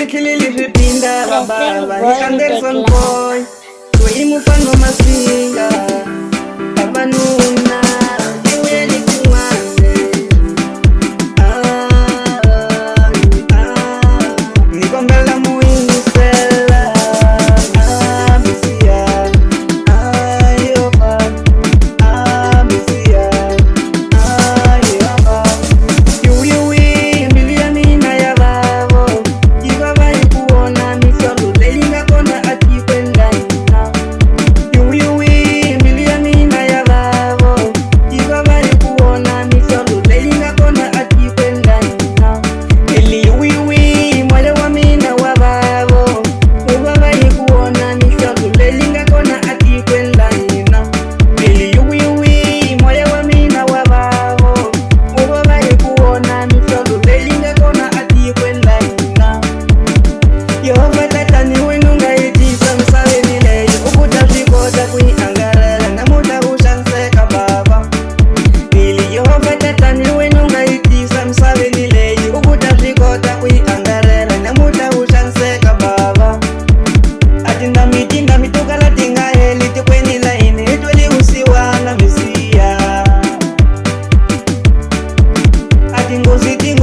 khilili swipinda baba ni Anderson boy Toi mufano masinga Abanuna Iwe ni kumane Nikombela muini sela Misia Ayoba Misia Ayoba Yuyuwi milioni na ya babo Kibaba ikuona misolo Leilinga kona ati kwenda ina Yuyuwi milioni na ya babo Kibaba ikuona misolo Leilinga kona ati kwenda ina Eli yuyuwi mwale wa mina wa babo Ubaba ikuona misolo Leilinga kona ati kwenda ina Eli yuyuwi mwale wa mina wa babo Ubaba ikuona misolo Leilinga kona ati kwenda ina Yehova tatani wenunga itisa msawe nileyo Ukuta shikoda kuiangarela na muda ushanseka baba Ili Yehova tatani wenunga itisa msawe nileyo Ukuta shikoda kuiangarela na muda ushanseka baba Atinda mituka la tinga heli tikweni laini Itweli usiwa na misia Atingo siti